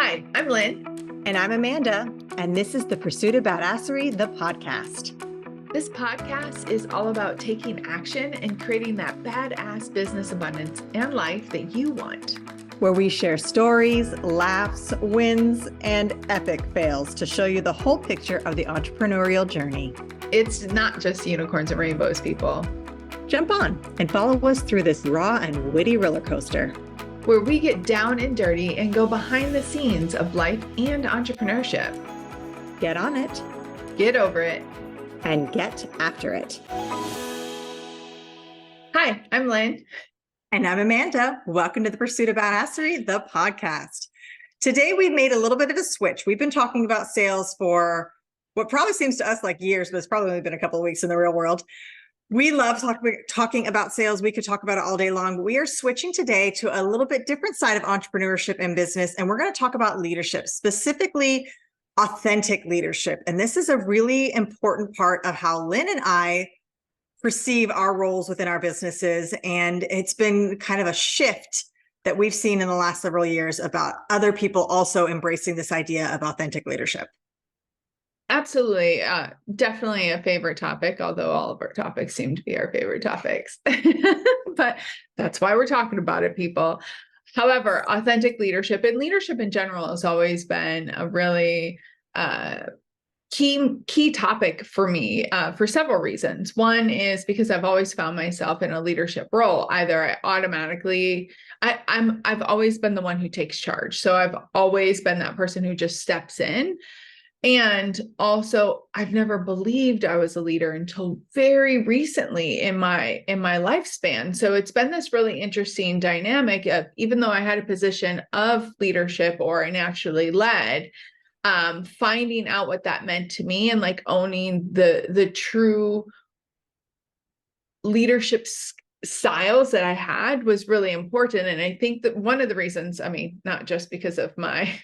Hi, I'm Lynn. And I'm Amanda, and this is the Pursuit of Badasserie, the podcast. This podcast is all about taking action and creating that badass business abundance and life that you want. Where we share stories, laughs, wins, and epic fails to show you the whole picture of the entrepreneurial journey. It's not just unicorns and rainbows, people. Jump on and follow us through this raw and witty roller coaster, where we get down and dirty and go behind the scenes of life and entrepreneurship. Get on it, get over it, and get after it. Hi, I'm Lynn. And I'm Amanda. Welcome to the Pursuit of Badasserie, the podcast. Today, we've made a little bit of a switch. We've been talking about sales for what probably seems to us like years, but it's probably only been a couple of weeks in the real world. We love talking about sales. We could talk about it all day long, but we are switching today to a little bit different side of entrepreneurship and business. And we're going to talk about leadership, specifically authentic leadership. And this is a really important part of how Lynn and I perceive our roles within our businesses. And it's been kind of a shift that we've seen in the last several years about other people also embracing this idea of authentic leadership. Absolutely. Definitely a favorite topic, although all of our topics seem to be our favorite topics. But that's why we're talking about it, people. However, authentic leadership and leadership in general has always been a really key topic for me for several reasons. One is because I've always found myself in a leadership role. Either I've always been the one who takes charge. So I've always been that person who just steps in. And also, I've never believed I was a leader until very recently in my lifespan. So it's been this really interesting dynamic of, even though I had a position of leadership or I naturally led, finding out what that meant to me and like owning the true leadership styles that I had was really important. And I think that one of the reasons, not just because of my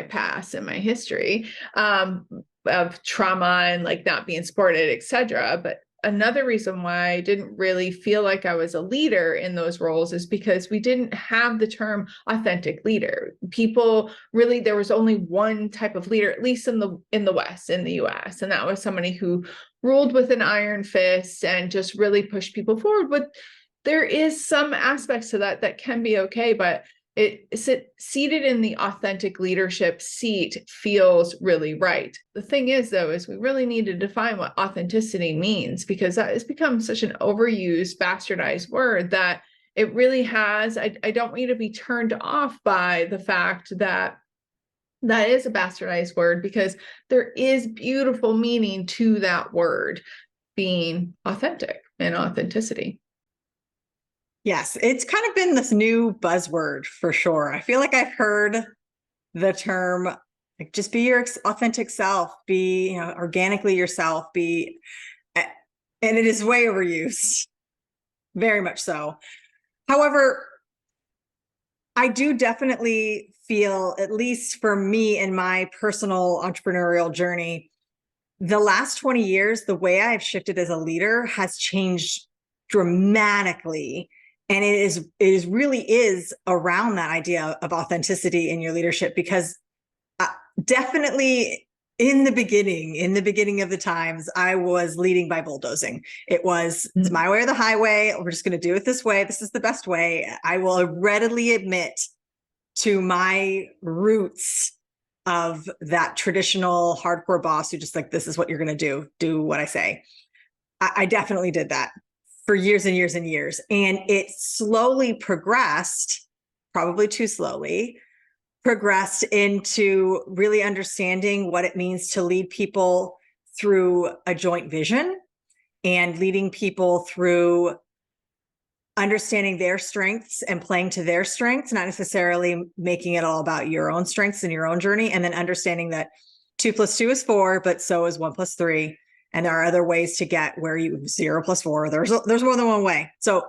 past and my history of trauma and like not being supported, etc. But another reason why I didn't really feel like I was a leader in those roles is because we didn't have the term authentic leader. People really, there was only one type of leader, at least in the West, in the US, and that was somebody who ruled with an iron fist and just really pushed people forward. But there is some aspects to that can be okay, but seated in the authentic leadership seat feels really right. The thing is, though, is we really need to define what authenticity means, because that has become such an overused, bastardized word that it really has. I don't want you to be turned off by the fact that that is a bastardized word, because there is beautiful meaning to that word being authentic and authenticity. Yes, it's kind of been this new buzzword for sure. I feel like I've heard the term, like, just be your authentic self, be, organically yourself, and it is way overused, very much so. However, I do definitely feel, at least for me in my personal entrepreneurial journey, the last 20 years, the way I've shifted as a leader has changed dramatically. And it really is around that idea of authenticity in your leadership, because definitely in the beginning of the times, I was leading by bulldozing. It's my way or the highway. We're just going to do it this way. This is the best way. I will readily admit to my roots of that traditional hardcore boss who just like, this is what you're going to do what I say. I definitely did that for years and years and years. And it slowly progressed, probably too slowly, progressed into really understanding what it means to lead people through a joint vision and leading people through understanding their strengths and playing to their strengths, not necessarily making it all about your own strengths and your own journey. And then understanding that 2 + 2 is 4, but so is 1 + 3. And there are other ways to get where 0 + 4. There's more than one way. So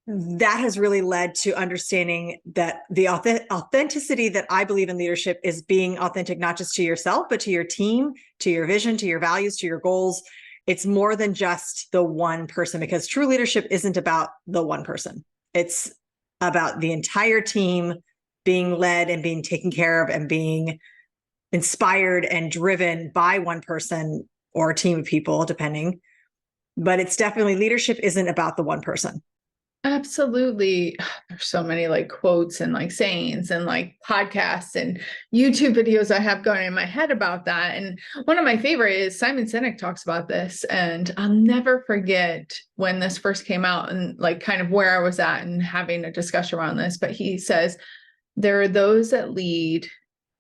that has really led to understanding that the authenticity that I believe in leadership is being authentic, not just to yourself, but to your team, to your vision, to your values, to your goals. It's more than just the one person, because true leadership isn't about the one person. It's about the entire team being led and being taken care of and being inspired and driven by one person or a team of people, depending. But it's definitely, leadership isn't about the one person. Absolutely. There's so many like quotes and like sayings and like podcasts and YouTube videos I have going in my head about that. And one of my favorite is Simon Sinek talks about this. And I'll never forget when this first came out and like kind of where I was at and having a discussion around this. But he says, there are those that lead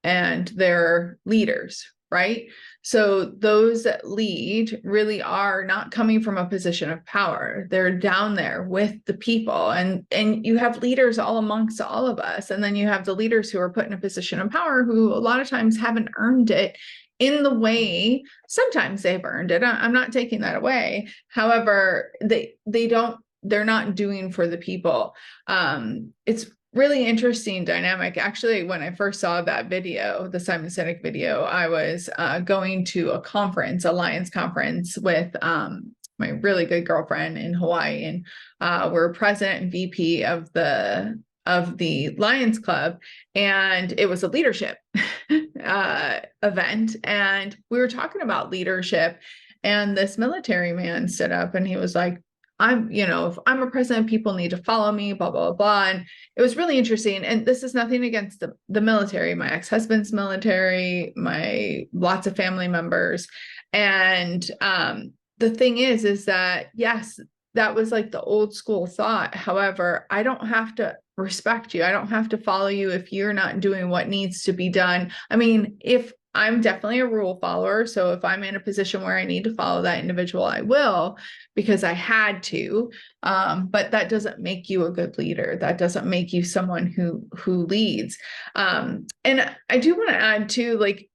and they're leaders, right? So those that lead really are not coming from a position of power. They're down there with the people, and you have leaders all amongst all of us. And then you have the leaders who are put in a position of power who a lot of times haven't earned it in the way. Sometimes they've earned it. I'm not taking that away. However, they're not doing for the people. It's really interesting dynamic. Actually, when I first saw that video, the Simon Sinek video, I was going to a conference, a Lions conference with my really good girlfriend in Hawaii. And we're president and VP of the Lions Club. And it was a leadership event. And we were talking about leadership. And this military man stood up and he was like, if I'm a president, people need to follow me, blah, blah, blah. And it was really interesting. And this is nothing against the military. My ex-husband's military, my lots of family members. And the thing is that, yes, that was like the old school thought. However, I don't have to respect you. I don't have to follow you if you're not doing what needs to be done. I mean, if I'm definitely a rule follower. So if I'm in a position where I need to follow that individual, I will, because I had to. But that doesn't make you a good leader. That doesn't make you someone who leads. And I do want to add too, like,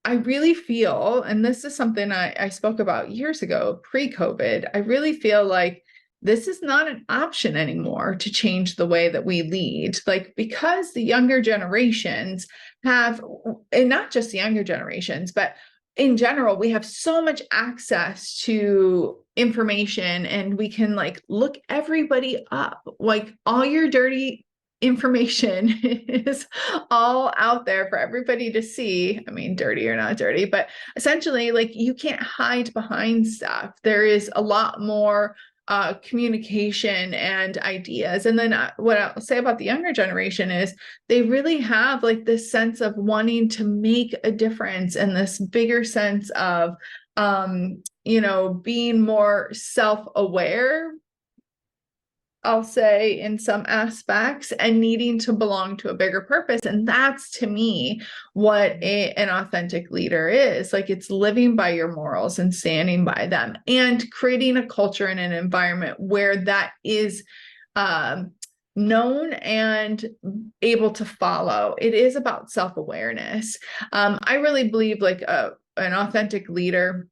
I really feel, and this is something I spoke about years ago, pre-COVID, I really feel like this is not an option anymore to change the way that we lead. Like, because the younger generations have, and not just the younger generations, but in general, we have so much access to information, and we can like look everybody up. Like, all your dirty information is all out there for everybody to see. I mean, dirty or not dirty, but essentially, like, you can't hide behind stuff. There is a lot more communication and ideas. And then what I'll say about the younger generation is they really have like this sense of wanting to make a difference, and this bigger sense of, being more self-aware, I'll say, in some aspects, and needing to belong to a bigger purpose. And that's, to me, what an authentic leader is. Like, it's living by your morals and standing by them, and creating a culture and an environment where that is known and able to follow. It is about self-awareness. I really believe like an authentic leader,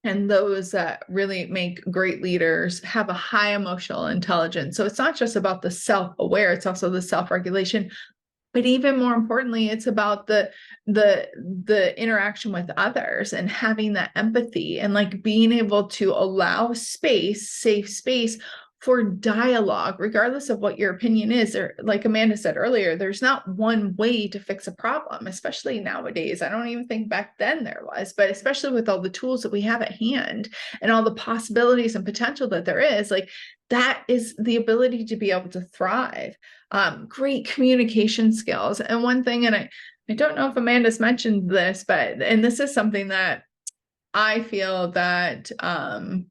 and those that really make great leaders, have a high emotional intelligence. So it's not just about the self-aware, it's also the self-regulation. But even more importantly, it's about the interaction with others and having that empathy, and like being able to allow space, safe space for dialogue, regardless of what your opinion is. Or, like Amanda said earlier, there's not one way to fix a problem, especially nowadays. I don't even think back then there was, but especially with all the tools that we have at hand and all the possibilities and potential that there is, like, that is the ability to be able to thrive. Great communication skills. And one thing, and I don't know if Amanda's mentioned this, and this is something that I feel that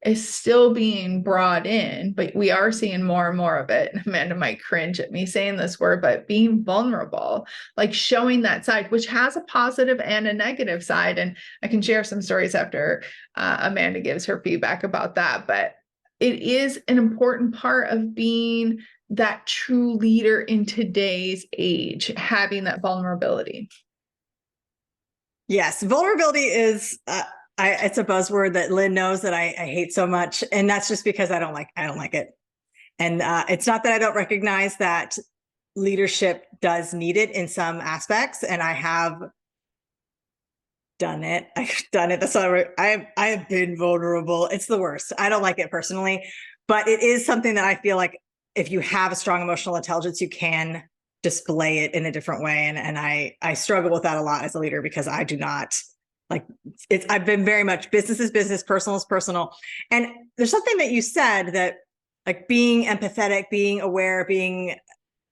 is still being brought in, but we are seeing more and more of it. Amanda might cringe at me saying this word, but being vulnerable, like showing that side, which has a positive and a negative side. And I can share some stories after Amanda gives her feedback about that. But it is an important part of being that true leader in today's age, having that vulnerability. Yes, vulnerability is it's a buzzword that Lynn knows that I hate so much, and that's just because I don't like it. And it's not that I don't recognize that leadership does need it in some aspects, and I have done it. I've done it. That's why I have been vulnerable. It's the worst. I don't like it personally, but it is something that I feel like if you have a strong emotional intelligence, you can display it in a different way. And I struggle with that a lot as a leader, because I do not like I've been very much business is business, personal is personal. And there's something that you said that, like, being empathetic, being aware, being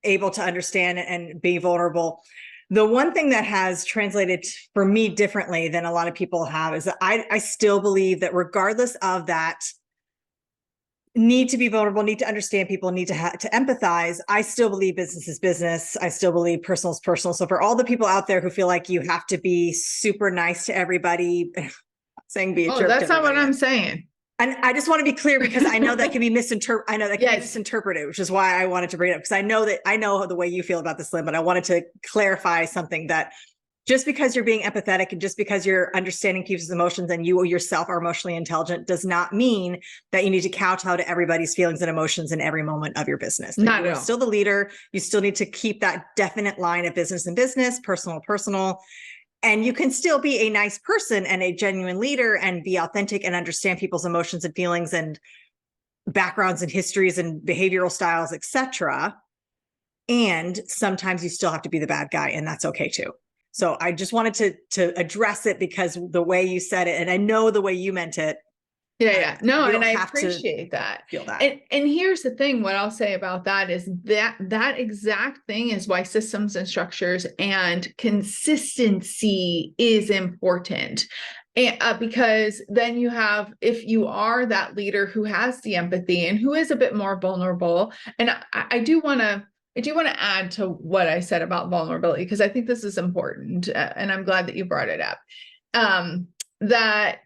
able to understand and be vulnerable. The one thing that has translated for me differently than a lot of people have is that I still believe that regardless of that need to be vulnerable, need to understand people, need to empathize, I still believe business is business. I still believe personal is personal. So for all the people out there who feel like you have to be super nice to everybody, saying be a jerk that's to not what everybody. I'm saying. And I just want to be clear, because I know that can be misinterpreted. I know that can be Yes. misinterpreted, which is why I wanted to bring it up, because I know the way you feel about this, Lynn, but I wanted to clarify something, that just because you're being empathetic and just because you're understanding people's emotions and you yourself are emotionally intelligent does not mean that you need to kowtow to everybody's feelings and emotions in every moment of your business. Not You at are all. still the leader. You still need to keep that definite line of business and business, personal, personal. And you can still be a nice person and a genuine leader and be authentic and understand people's emotions and feelings and backgrounds and histories and behavioral styles, etc. And sometimes you still have to be the bad guy, and that's okay too. So I just wanted to address it, because the way you said it, and I know the way you meant it. Yeah. No, and I have to appreciate that. feel that. And here's the thing, what I'll say about that is that exact thing is why systems and structures and consistency is important. And, because then you have, if you are that leader who has the empathy and who is a bit more vulnerable, and I do want to add to what I said about vulnerability, because I think this is important, and I'm glad that you brought it up. That,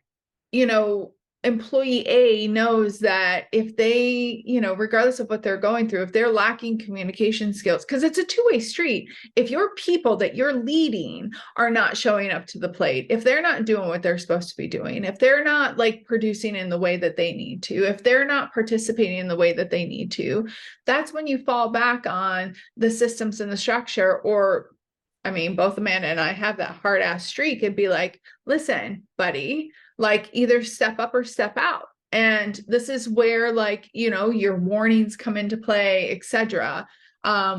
you know, employee A knows that if they, regardless of what they're going through, if they're lacking communication skills, because it's a two-way street. If your people that you're leading are not showing up to the plate, if they're not doing what they're supposed to be doing, if they're not like producing in the way that they need to, if they're not participating in the way that they need to, that's when you fall back on the systems and the structure. Or, I mean, both Amanda and I have that hard ass streak and be like, listen, buddy, like either step up or step out. And this is where, like, your warnings come into play, etc.,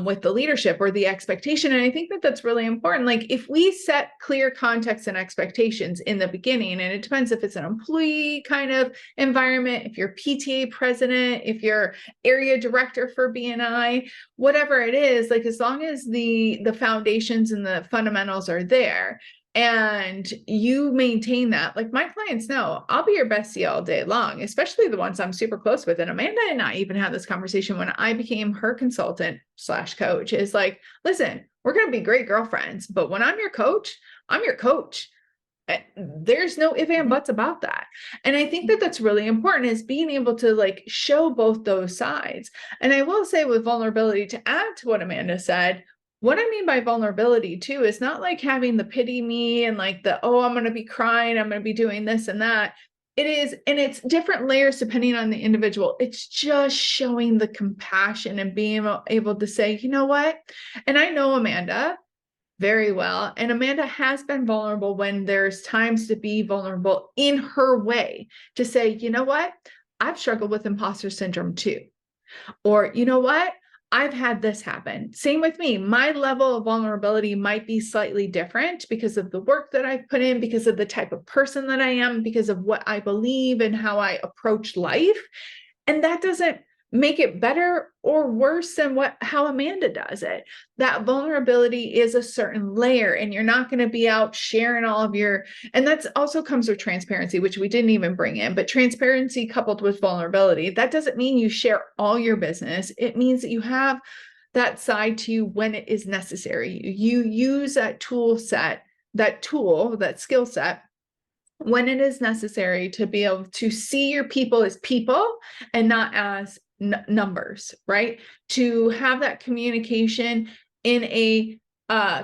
with the leadership or the expectation. And I think that that's really important. Like, if we set clear context and expectations in the beginning, and it depends if it's an employee kind of environment, if you're PTA president, if you're area director for BNI, whatever it is, like, as long as the foundations and the fundamentals are there, and you maintain that, like, my clients know I'll be your bestie all day long, especially the ones I'm super close with. And Amanda and I even had this conversation when I became her consultant / coach, is like, listen, we're going to be great girlfriends, but when I'm your coach, I'm your coach. There's no if and buts about that. And I think that that's really important, is being able to like show both those sides. And I will say, with vulnerability, to add to what Amanda said, what I mean by vulnerability too is not like having the pity me and like the, oh, I'm going to be crying, I'm going to be doing this and that. It is, and it's different layers depending on the individual. It's just showing the compassion and being able to say, you know what? And I know Amanda very well, and Amanda has been vulnerable when there's times to be vulnerable in her way, to say, you know what? I've struggled with imposter syndrome too. Or, you know what? I've had this happen. Same with me. My level of vulnerability might be slightly different because of the work that I've put in, because of the type of person that I am, because of what I believe and how I approach life. And that doesn't make it better or worse than how Amanda does it. That vulnerability is a certain layer, and you're not going to be out sharing all of your, and that's also comes with transparency, which we didn't even bring in, but transparency coupled with vulnerability, that doesn't mean you share all your business. It means that you have that side to you when it is necessary. You use that skill set, when it is necessary, to be able to see your people as people and not as numbers, right? To have that communication in a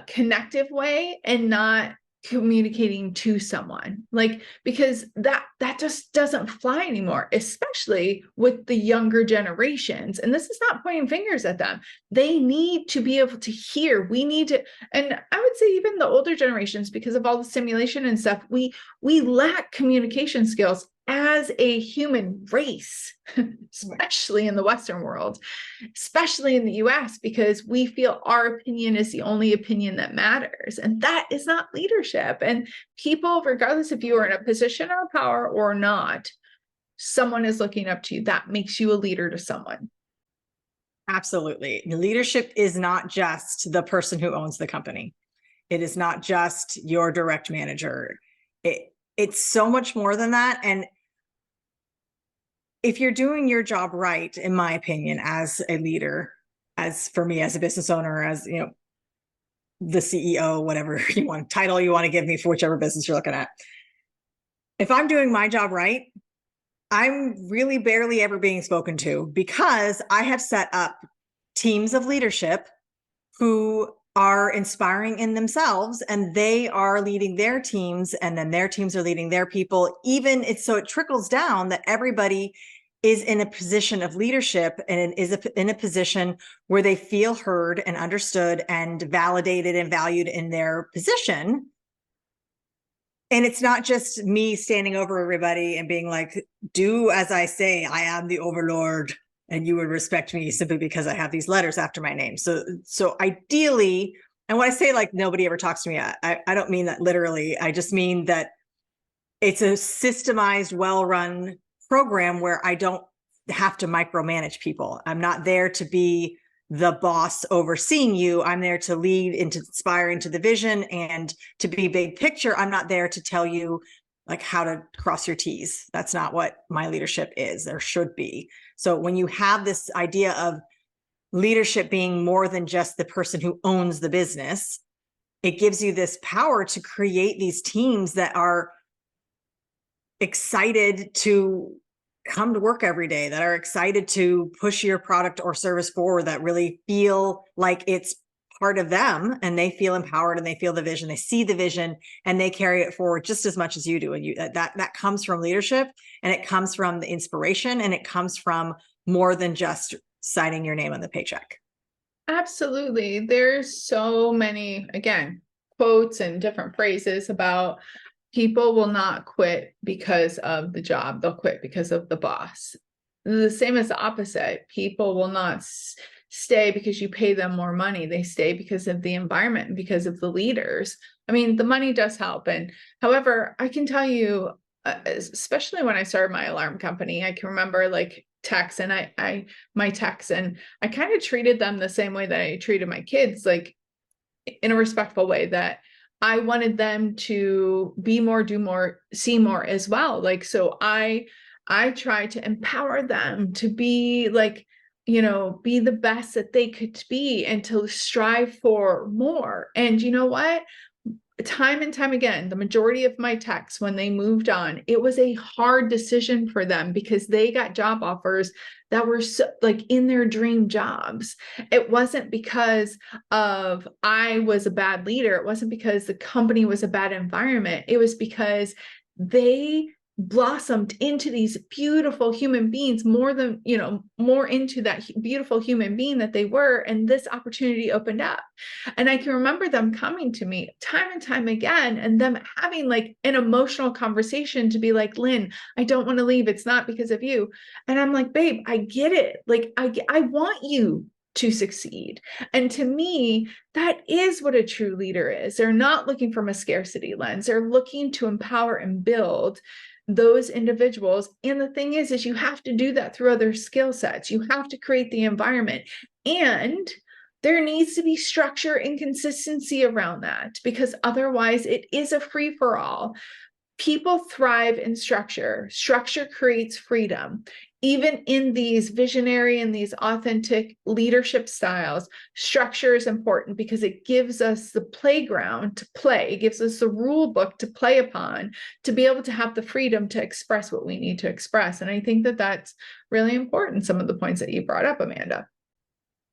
connective way and not communicating to someone, like, because that just doesn't fly anymore, especially with the younger generations. And this is not pointing fingers at them. They need to be able to hear. We need to, and I would say even the older generations, because of all the simulation and stuff, we lack communication skills. as a human race, especially in the Western world, especially in the US, because we feel our opinion is the only opinion that matters. And that is not leadership. And people, regardless if you are in a position of power or not, someone is looking up to you. That makes you a leader to someone. Absolutely. Leadership is not just the person who owns the company. It is not just your direct manager. It's so much more than that. And if you're doing your job right, in my opinion, as a leader, as for me, as a business owner, as you know, the CEO, whatever you want, title you want to give me for whichever business you're looking at. If I'm doing my job right, I'm really barely ever being spoken to because I have set up teams of leadership who are inspiring in themselves, and they are leading their teams, and then their teams are leading their people. Even it's so it trickles down that everybody is in a position of leadership and is in a position where they feel heard and understood and validated and valued in their position. And it's not just me standing over everybody and being like, do as I say, I am the overlord, and you would respect me simply because I have these letters after my name. So ideally, and when I say like nobody ever talks to me, I don't mean that literally. I just mean that it's a systemized, well-run program where I don't have to micromanage people. I'm not there to be the boss overseeing you. I'm there to lead and to inspire into the vision and to be big picture. I'm not there to tell you like how to cross your T's. That's not what my leadership is or should be. So when you have this idea of leadership being more than just the person who owns the business, it gives you this power to create these teams that are excited to come to work every day, that are excited to push your product or service forward, that really feel like it's part of them and they feel empowered and they feel the vision, they see the vision and they carry it forward just as much as you do. And that comes from leadership, and it comes from the inspiration, and it comes from more than just signing your name on the paycheck. Absolutely. There's so many, again, quotes and different phrases about people will not quit because of the job. They'll quit because of the boss. The same as the opposite. People will not stay because you pay them more money. They stay because of the environment and because of the leaders. I mean, the money does help. And however, I can tell you, especially when I started my alarm company, I can remember like techs and my techs, and I kind of treated them the same way that I treated my kids, like in a respectful way, that I wanted them to be more, do more, see more as well. Like, so I try to empower them to be like, you know, be the best that they could be and to strive for more. And you know what? Time and time again, the majority of my techs, when they moved on, it was a hard decision for them because they got job offers that were so, like in their dream jobs. It wasn't because of I was a bad leader. It wasn't because the company was a bad environment. It was because they blossomed into these beautiful human beings, more than, you know, more into that beautiful human being that they were. And this opportunity opened up. And I can remember them coming to me time and time again, and them having like an emotional conversation to be like, Lynn, I don't want to leave. It's not because of you. And I'm like, babe, I get it. Like, I want you to succeed. And to me, that is what a true leader is. They're not looking from a scarcity lens. They're looking to empower and build those individuals. And the thing is you have to do that through other skill sets. You have to create the environment, and there needs to be structure and consistency around that, because otherwise it is a free for all. People thrive in structure. Structure creates freedom. Even in these visionary and these authentic leadership styles, structure is important because it gives us the playground to play. It gives us the rule book to play upon, to be able to have the freedom to express what we need to express. And I think that that's really important, some of the points that you brought up, Amanda.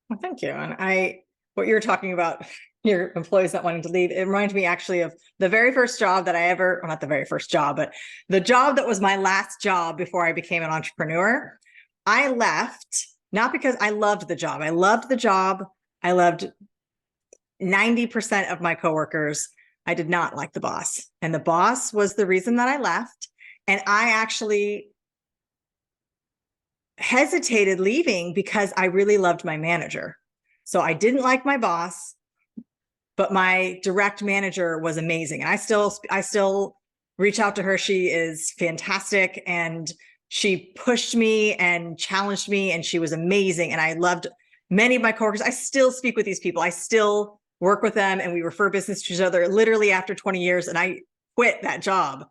Well, thank you. And what you're talking about, your employees not wanting to leave, it reminds me actually of the very first job that I ever, well, not the very first job, but the job that was my last job before I became an entrepreneur. I left not because I loved the job. I loved the job. I loved 90% of my coworkers. I did not like the boss. And the boss was the reason that I left. And I actually hesitated leaving because I really loved my manager. So I didn't like my boss, but my direct manager was amazing. And I still reach out to her. She is fantastic. And she pushed me and challenged me, and she was amazing. And I loved many of my coworkers. I still speak with these people. I still work with them, and we refer business to each other literally after 20 years. And I quit that job.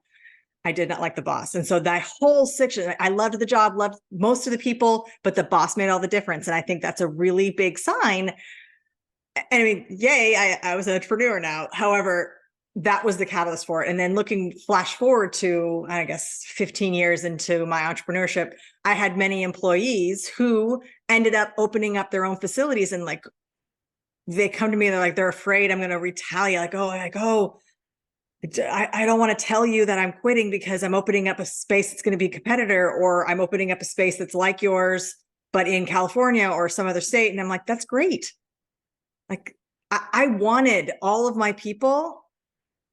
I did not like the boss. And so that whole section, I loved the job, loved most of the people, but the boss made all the difference. And I think that's a really big sign. I mean, yay, I was an entrepreneur now. However, that was the catalyst for it. And then flash forward to, I guess, 15 years into my entrepreneurship, I had many employees who ended up opening up their own facilities, and like, they come to me and they're afraid I'm going to retaliate. I don't want to tell you that I'm quitting because I'm opening up a space that's going to be a competitor, or I'm opening up a space that's like yours, but in California or some other state. And I'm like, that's great. Like, I wanted all of my people,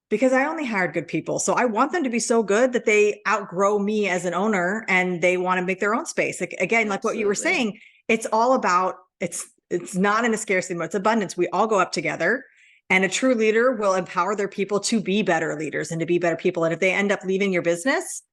because I only hired good people. So I want them to be so good that they outgrow me as an owner and they want to make their own space. Like, again, like what you were saying, it's all about, it's not in a scarcity mode, it's abundance. We all go up together. And a true leader will empower their people to be better leaders and to be better people. And if they end up leaving your business,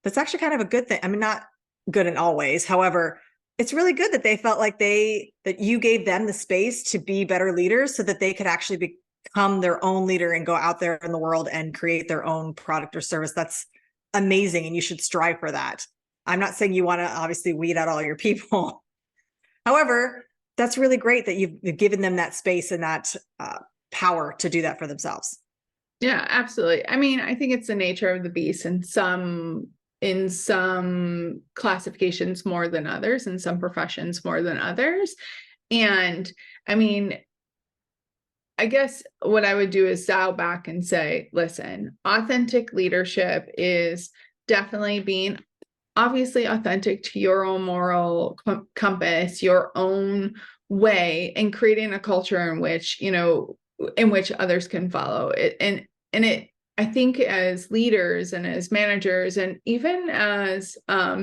that's actually kind of a good thing. I mean, not good in all ways. However, it's really good that they felt like that you gave them the space to be better leaders so that they could actually become their own leader and go out there in the world and create their own product or service. That's amazing. And you should strive for that. I'm not saying you want to obviously weed out all your people. However, that's really great that you've given them that space and that power to do that for themselves. Yeah, absolutely. I mean, I think it's the nature of the beast in some classifications more than others, in some professions more than others. And I mean, I guess what I would do is dial back and say, listen, authentic leadership is definitely being obviously authentic to your own moral compass, your own way, and creating a culture in which, others can follow it. And I think as leaders and as managers and even as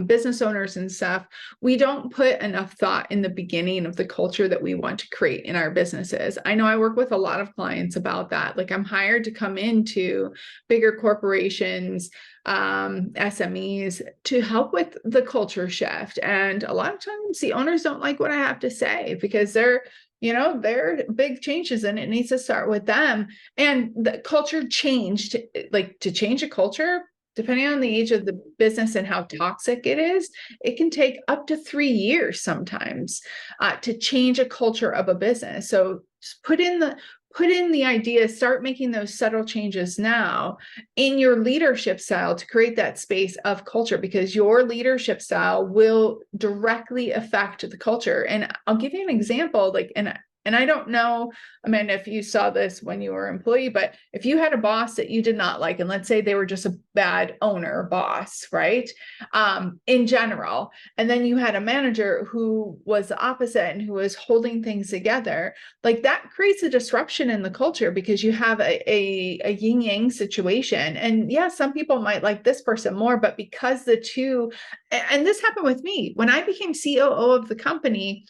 business owners and stuff, we don't put enough thought in the beginning of the culture that we want to create in our businesses. I know I work with a lot of clients about that. Like, I'm hired to come into bigger corporations, SMEs, to help with the culture shift. And a lot of times the owners don't like what I have to say because they're big changes and it needs to start with them. And the culture changed, like, to change a culture, depending on the age of the business and how toxic it is, it can take up to 3 years sometimes to change a culture of a business. So just put in the idea, start making those subtle changes now in your leadership style to create that space of culture, because your leadership style will directly affect the culture. And I'll give you an example, and I don't know, Amanda, if you saw this when you were an employee, but if you had a boss that you did not like, and let's say they were just a bad owner boss, right? In general, and then you had a manager who was the opposite and who was holding things together, like, that creates a disruption in the culture because you have a yin yang situation. And yeah, some people might like this person more, but because the two, and this happened with me when I became COO of the company,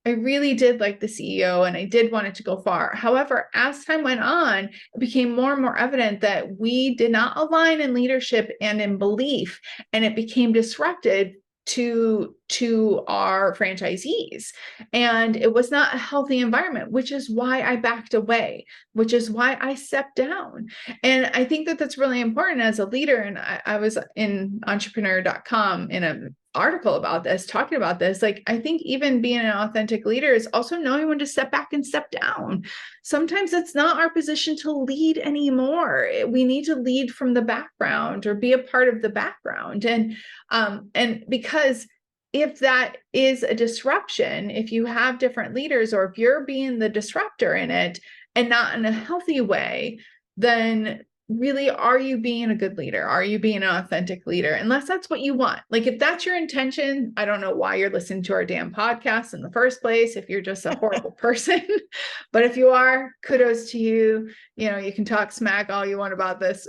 I really did like the CEO and I did want it to go far. However, as time went on, it became more and more evident that we did not align in leadership and in belief, and it became disrupted to our franchisees. And it was not a healthy environment, which is why I backed away, which is why I stepped down. And I think that that's really important as a leader. And I was in entrepreneur.com in an article about this, talking about this. Like, I think even being an authentic leader is also knowing when to step back and step down. Sometimes it's not our position to lead anymore. We need to lead from the background or be a part of the background. And because if that is a disruption, if you have different leaders, or if you're being the disruptor in it and not in a healthy way, then really, are you being a good leader? Are you being an authentic leader? Unless that's what you want. Like, if that's your intention, I don't know why you're listening to our damn podcast in the first place, if you're just a horrible person. But if you are, kudos to you. You can talk smack all you want about this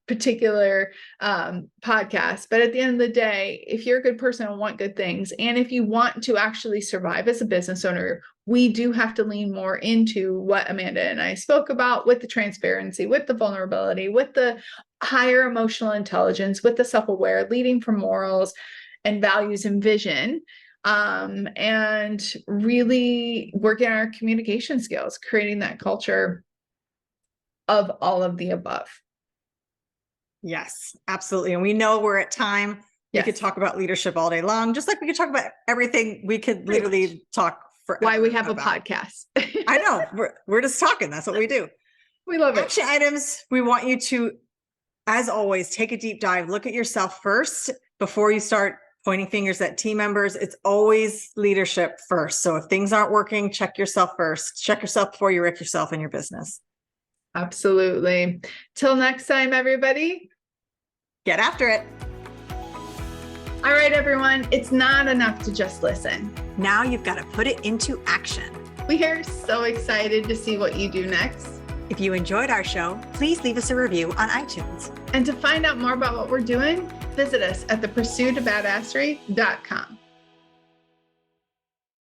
particular podcast. But at the end of the day, if you're a good person and want good things, and if you want to actually survive as a business owner, we do have to lean more into what Amanda and I spoke about, with the transparency, with the vulnerability, with the higher emotional intelligence, with the self-aware, leading from morals and values and vision, and really working on our communication skills, creating that culture of all of the above. Yes, absolutely. And we know we're at time. We could talk about leadership all day long, just like we could talk about everything. We could literally talk forever. Why we have a podcast. I know. We're just talking. That's what we do. We love it. Action items. We want you to, as always, take a deep dive. Look at yourself first before you start pointing fingers at team members. It's always leadership first. So if things aren't working, check yourself first. Check yourself before you wreck yourself in your business. Absolutely. Till next time, everybody. Get after it. All right, everyone. It's not enough to just listen. Now you've got to put it into action. We are so excited to see what you do next. If you enjoyed our show, please leave us a review on iTunes. And to find out more about what we're doing, visit us at thepursuitofbadasserie.com.